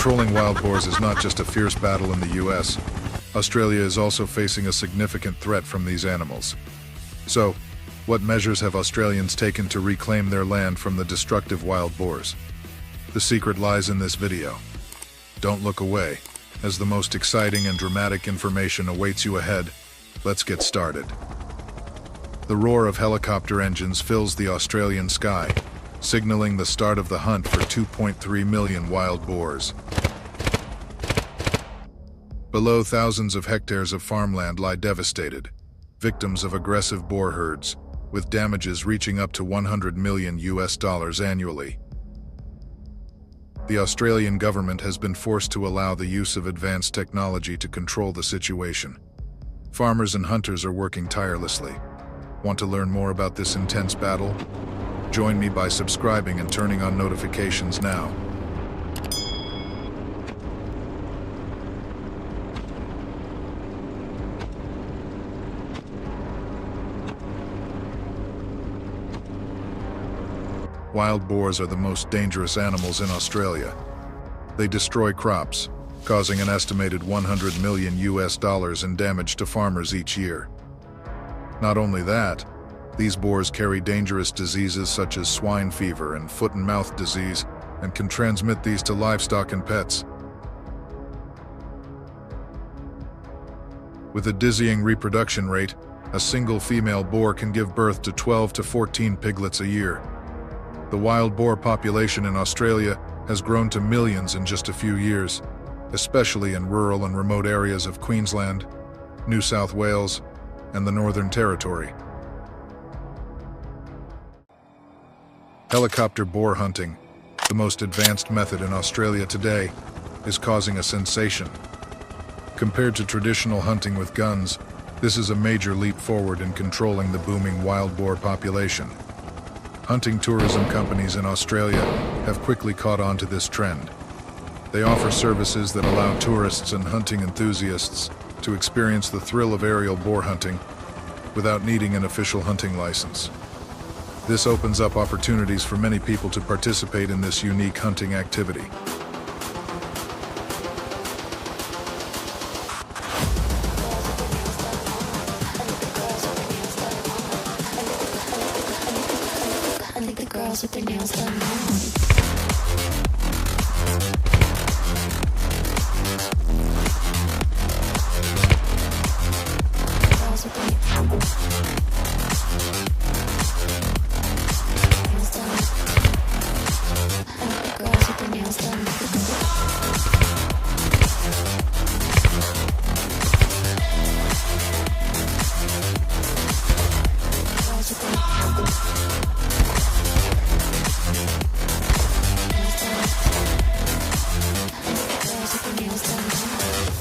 Controlling wild boars is not just a fierce battle in the US. Australia is also facing a significant threat from these animals. So, what measures have Australians taken to reclaim their land from the destructive wild boars? The secret lies in this video. Don't look away, as the most exciting and dramatic information awaits you ahead. Let's get started. The roar of helicopter engines fills the Australian sky, signaling the start of the hunt for 2.3 million wild boars. Below, thousands of hectares of farmland lie devastated, victims of aggressive boar herds, with damages reaching up to $100 million annually. The Australian government has been forced to allow the use of advanced technology to control the situation. Farmers and hunters are working tirelessly. Want to learn more about this intense battle? Join me by subscribing and turning on notifications now. Wild boars are the most dangerous animals in Australia. They destroy crops, causing an estimated $100 million in damage to farmers each year. Not only that, these boars carry dangerous diseases such as swine fever and foot and mouth disease and can transmit these to livestock and pets. With a dizzying reproduction rate, a single female boar can give birth to 12 to 14 piglets a year. The wild boar population in Australia has grown to millions in just a few years, especially in rural and remote areas of Queensland, New South Wales, and the Northern Territory. Helicopter boar hunting, the most advanced method in Australia today, is causing a sensation. Compared to traditional hunting with guns, this is a major leap forward in controlling the booming wild boar population. Hunting tourism companies in Australia have quickly caught on to this trend. They offer services that allow tourists and hunting enthusiasts to experience the thrill of aerial boar hunting without needing an official hunting license. This opens up opportunities for many people to participate in this unique hunting activity. Girls with their nails done now.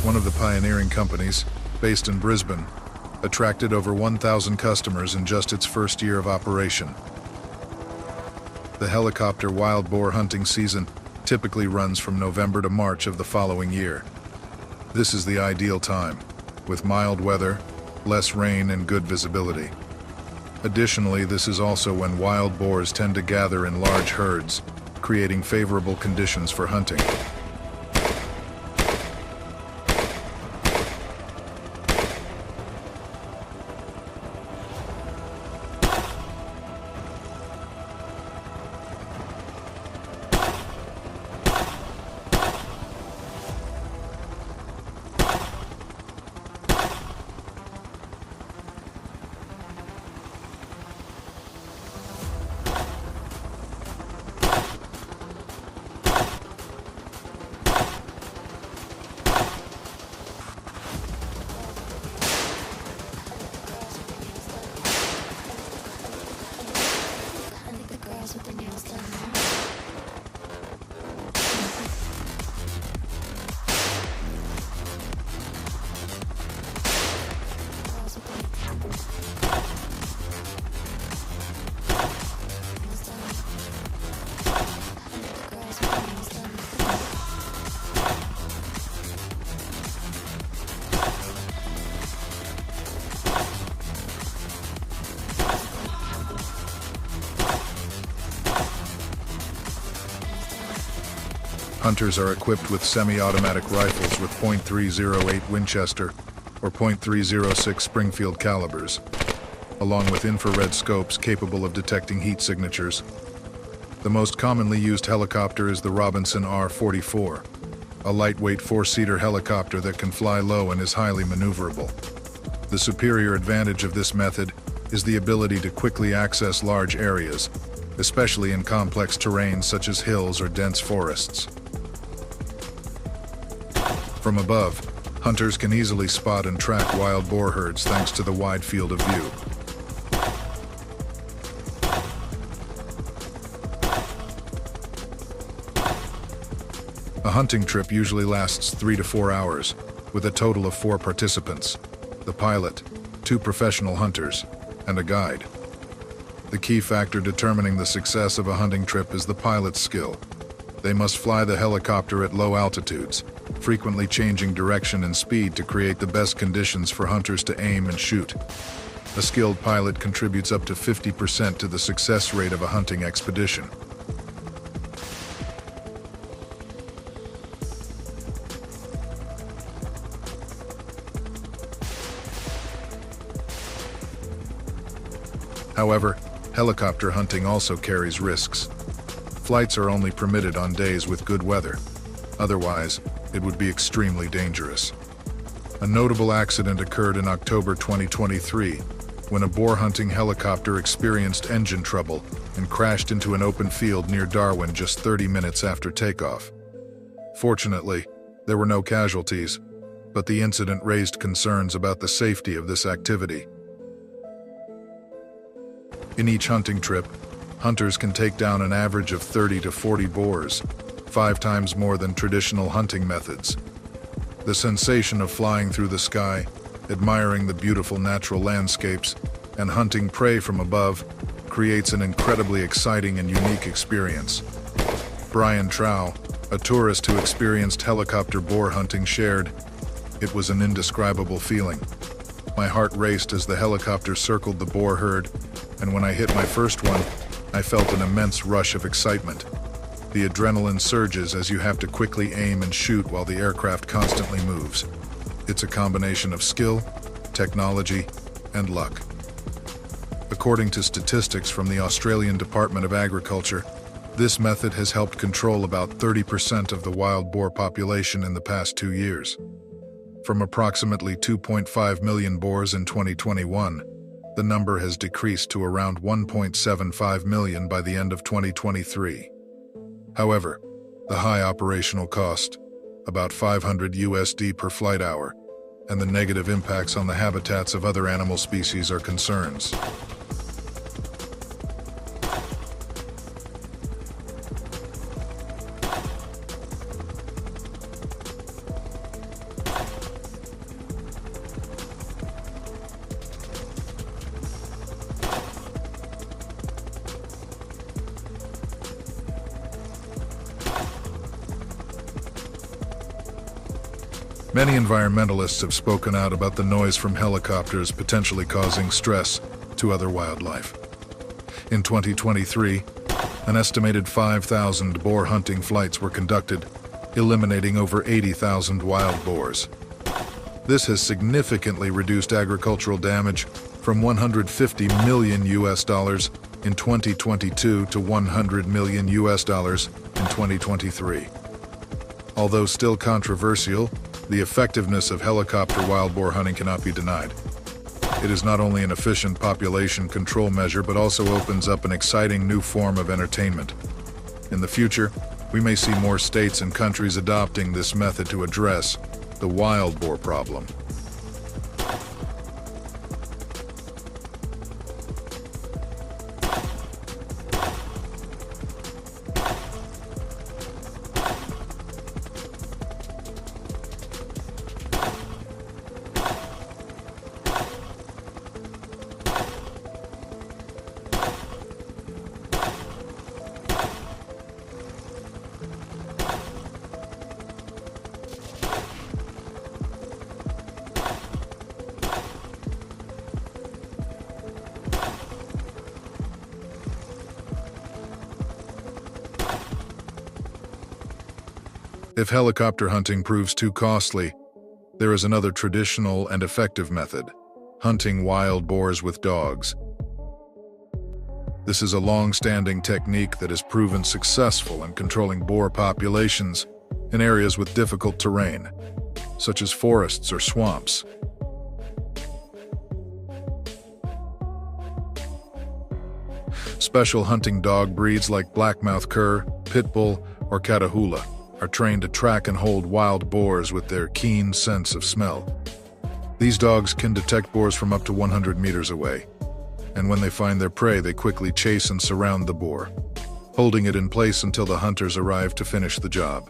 One of the pioneering companies, based in Brisbane, attracted over 1,000 customers in just its first year of operation. The helicopter wild boar hunting season typically runs from November to March of the following year. This is the ideal time, with mild weather, less rain, and good visibility. Additionally, this is also when wild boars tend to gather in large herds, creating favorable conditions for hunting. Hunters are equipped with semi-automatic rifles with .308 Winchester or .306 Springfield calibers, along with infrared scopes capable of detecting heat signatures. The most commonly used helicopter is the Robinson R-44, a lightweight four-seater helicopter that can fly low and is highly maneuverable. The superior advantage of this method is the ability to quickly access large areas, especially in complex terrains such as hills or dense forests. From above, hunters can easily spot and track wild boar herds thanks to the wide field of view. A hunting trip usually lasts 3 to 4 hours, with a total of 4 participants: the pilot, 2 professional hunters, and a guide. The key factor determining the success of a hunting trip is the pilot's skill. They must fly the helicopter at low altitudes, frequently changing direction and speed to create the best conditions for hunters to aim and shoot. A skilled pilot contributes up to 50% to the success rate of a hunting expedition. However, helicopter hunting also carries risks. Flights are only permitted on days with good weather. Otherwise, it would be extremely dangerous. A notable accident occurred in October 2023 when a boar hunting helicopter experienced engine trouble and crashed into an open field near Darwin just 30 minutes after takeoff. Fortunately, there were no casualties, but the incident raised concerns about the safety of this activity. In each hunting trip, hunters can take down an average of 30 to 40 boars, 5 times more than traditional hunting methods. The sensation of flying through the sky, admiring the beautiful natural landscapes, and hunting prey from above creates an incredibly exciting and unique experience. Brian Trow, a tourist who experienced helicopter boar hunting, shared, "It was an indescribable feeling. My heart raced as the helicopter circled the boar herd, and when I hit my first one, I felt an immense rush of excitement. The adrenaline surges as you have to quickly aim and shoot while the aircraft constantly moves. It's a combination of skill, technology, and luck." According to statistics from the Australian Department of Agriculture, this method has helped control about 30% of the wild boar population in the past 2 years. From approximately 2.5 million boars in 2021, the number has decreased to around 1.75 million by the end of 2023. However, the high operational cost, about $500 per flight hour, and the negative impacts on the habitats of other animal species are concerns. Many environmentalists have spoken out about the noise from helicopters potentially causing stress to other wildlife. In 2023, an estimated 5,000 boar hunting flights were conducted, eliminating over 80,000 wild boars. This has significantly reduced agricultural damage from $150 million in 2022 to $100 million in 2023. Although still controversial, the effectiveness of helicopter wild boar hunting cannot be denied. It is not only an efficient population control measure, but also opens up an exciting new form of entertainment. In the future, we may see more states and countries adopting this method to address the wild boar problem. If helicopter hunting proves too costly, there is another traditional and effective method: hunting wild boars with dogs. This is a long-standing technique that has proven successful in controlling boar populations in areas with difficult terrain, such as forests or swamps. Special hunting dog breeds like blackmouth cur, pit bull, or catahoula are trained to track and hold wild boars with their keen sense of smell. These dogs can detect boars from up to 100 meters away, and when they find their prey, they quickly chase and surround the boar, holding it in place until the hunters arrive to finish the job.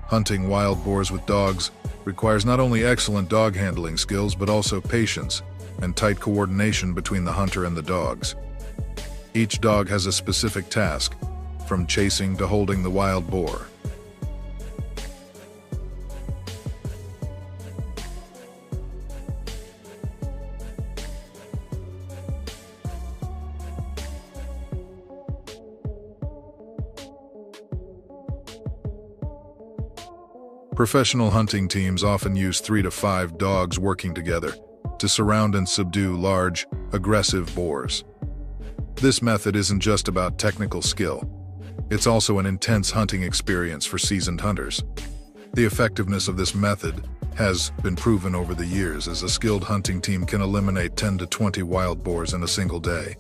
Hunting wild boars with dogs requires not only excellent dog handling skills, but also patience and tight coordination between the hunter and the dogs. Each dog has a specific task, from chasing to holding the wild boar. Professional hunting teams often use 3 to 5 dogs working together to surround and subdue large, aggressive boars. This method isn't just about technical skill. It's also an intense hunting experience for seasoned hunters. The effectiveness of this method has been proven over the years, as a skilled hunting team can eliminate 10 to 20 wild boars in a single day.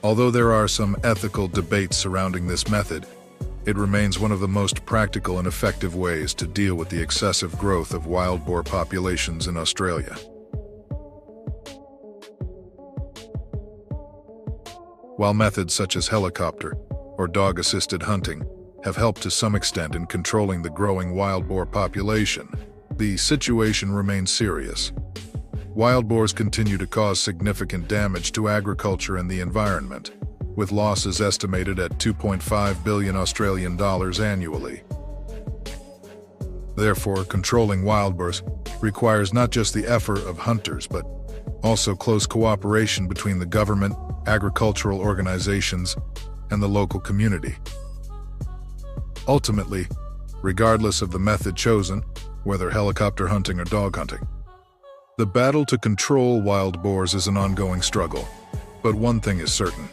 Although there are some ethical debates surrounding this method, it remains one of the most practical and effective ways to deal with the excessive growth of wild boar populations in Australia. While methods such as helicopter or dog-assisted hunting have helped to some extent in controlling the growing wild boar population, the situation remains serious. Wild boars continue to cause significant damage to agriculture and the environment, with losses estimated at 2.5 billion Australian dollars annually. Therefore, controlling wild boars requires not just the effort of hunters, but also close cooperation between the government, agricultural organizations, and the local community. Ultimately, regardless of the method chosen, whether helicopter hunting or dog hunting, the battle to control wild boars is an ongoing struggle. But one thing is certain: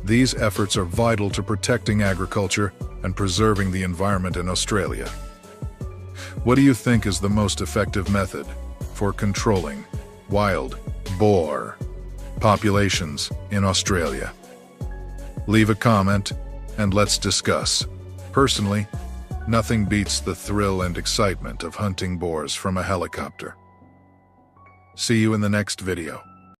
these efforts are vital to protecting agriculture and preserving the environment in Australia. What do you think is the most effective method for controlling wild boar populations in Australia? Leave a comment and let's discuss. Personally, nothing beats the thrill and excitement of hunting boars from a helicopter. See you in the next video.